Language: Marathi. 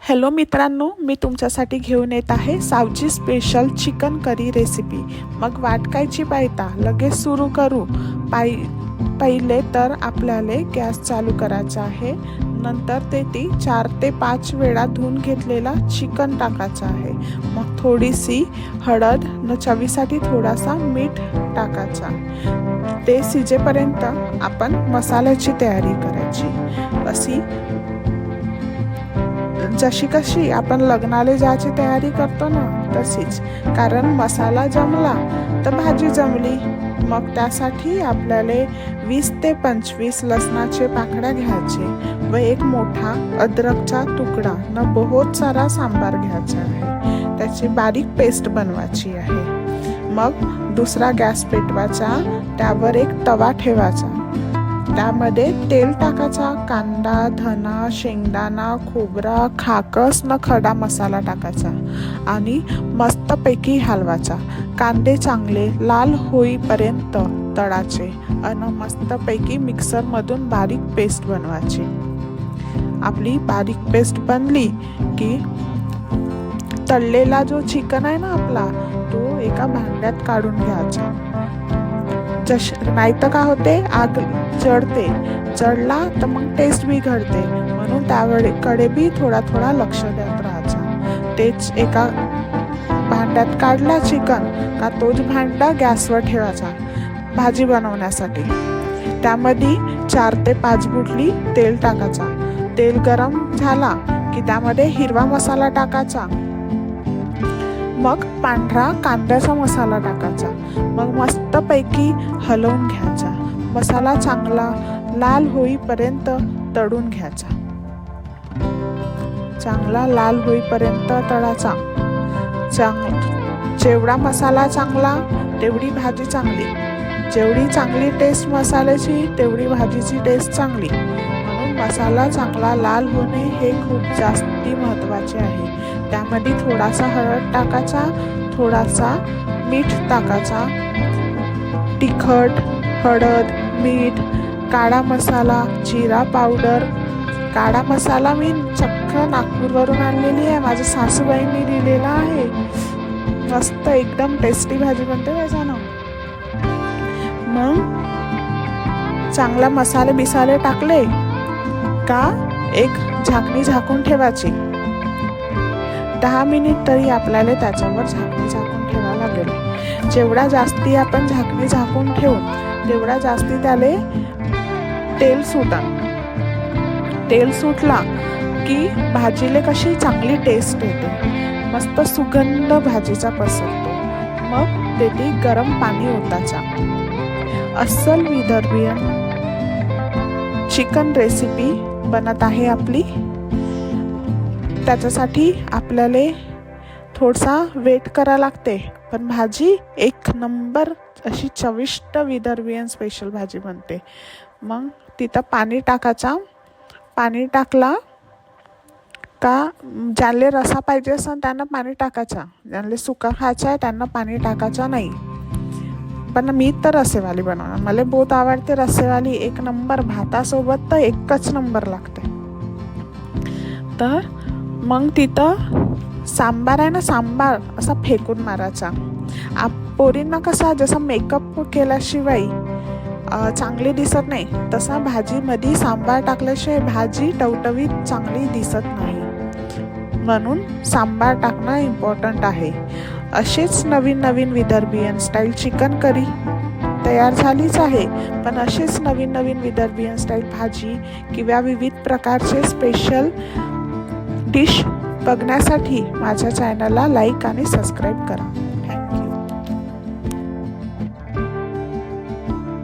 हॅलो मित्रांनो, मी तुमच्यासाठी घेऊन येत आहे Saoji special chicken curry recipe. मग वाट कायची पाहता लगेच सुरू करू। पहिले तर आपल्याला गॅस चालू करायचा आहे। नंतर ते 4 ते 5 वेळा धुवून घेतलेला चिकन टाकायचा आहे। मग थोडीशी हळद न चवीसाठी थोडासा मीठ टाकायचा। ते शिजेपर्यंत आपण मसाल्याची तयारी करायची। जशी कशी आपण लग्नाला जायची तयारी करतो ना तशीच, कारण मसाला जमला तर भाजी जमली। मग त्यासाठी आपल्याला 20 ते 25 लसणाचे पाकळ्या घ्यायचे व एक मोठा अद्रकचा तुकडा न बहुत सारा सांबार घ्यायचा आहे। त्याची बारीक पेस्ट बनवायची आहे। मग दुसरा गॅस पेटवायचा, त्यावर एक तवा ठेवायचा। त्यामध्ये तेल टाकायचा, कांदा, धना, शेंगदाणा, खोबरा, खाकस न खडा मसाला टाकायचा आणि मस्तपैकी हलवायचा। कांदे चांगले लाल होईपर्यंत तळायचे आणि मस्तपैकी मिक्सरमधून बारीक पेस्ट बनवायची। आपली बारीक पेस्ट बनली की तळलेला जो चिकन आहे ना आपला, तो एका भांड्यात काढून घ्यायचा। नाही तर का होते, आग जळते, जळला तर मग टेस्ट बिघडते, म्हणून त्याकडे बी थोडा लक्ष देत राहायचं। तेच एका भांड्यात काढला चिकन का तोच भांडा गॅसवर ठेवायचा भाजी बनवण्यासाठी। त्यामध्ये 4 ते 5 बुटली तेल टाकायचा। तेल गरम झाला की त्यामध्ये हिरवा मसाला टाकायचा, मग पांढरा कांद्याचा मसाला टाकायचा। मग मस्तपैकी हलवून घ्यायचा। मसाला चांगला लाल होईपर्यंत तळून घ्यायचा। चांगला लाल होईपर्यंत तळायचा। जेवढा मसाला चांगला तेवढी भाजी चांगली, जेवढी चांगली टेस्ट मसाल्याची तेवढी भाजीची टेस्ट चांगली। म्हणून मसाला चांगला लाल होणे हे खूप जास्ती महत्त्वाचे आहे। त्यामध्ये थोडासा हळद टाकायचा, थोडासा मीठ टाकायचा, तिखट, हळद, मीठ, काळा मसाला, जिरा पावडर। काळा मसाला मी चक्क नागपूरवरून आणलेली आहे, माझ्या सासूबाईंनी दिलेला आहे। मस्त एकदम टेस्टी भाजी बनते त्याच्यानं। मग चांगला मसाले बिसाले टाकले का एक झाकणी झाकून ठेवायची। 10 मिनिट तरी आपल्याला त्याच्यावर झाकणी झाकून ठेवावं लागेल। जेवढा जास्ती आपण झाकणी झाकून ठेवू तेवढा जास्ती त्याले तेल सुटला की भाजीला कशी चांगली टेस्ट येते, मस्त सुगंध भाजीचा पसरतो। मग तेथे गरम पाणी ओतायचा। अस्सल विदर्भीयन चिकन रेसिपी बनत आहे आपली। त्याच्यासाठी आपल्याला थोडासा वेट करा लागते, पण भाजी एक नंबर अशी चविष्ट विदर्भीयन स्पेशल भाजी बनते। मग तिथं पाणी टाकायचा। पाणी टाकला का ज्याला रसा पाहिजे असेल त्यांना पाणी टाकायचा, ज्याला सुका खायचा आहे त्यांना पाणी टाकायचा नाही। पण मी तर रसेवाली बनवणार, मला बहुत आवडते रसेवाली। एक नंबर भातासोबत तर एकच नंबर लागते। तर मग तिथं सांबार आहे ना, सांबार असा फेकून मारायचा। पोरींना कसा जसा मेकअप केल्याशिवाय चांगली दिसत नाही, तसा भाजीमध्ये सांबार टाकल्याशिवाय भाजी टवटवीत चांगली दिसत नाही। म्हणून सांबार टाकणं इम्पॉर्टंट आहे। असेच नवीन विदर्भीयन स्टाईल चिकन करी तयार झालीच आहे, पण असेच नवीन विदर्भीयन स्टाईल भाजी किंवा विविध प्रकारचे स्पेशल डिश बघण्यासाठी माझ्या चॅनलला लाईक आणि सबस्क्राईब करा।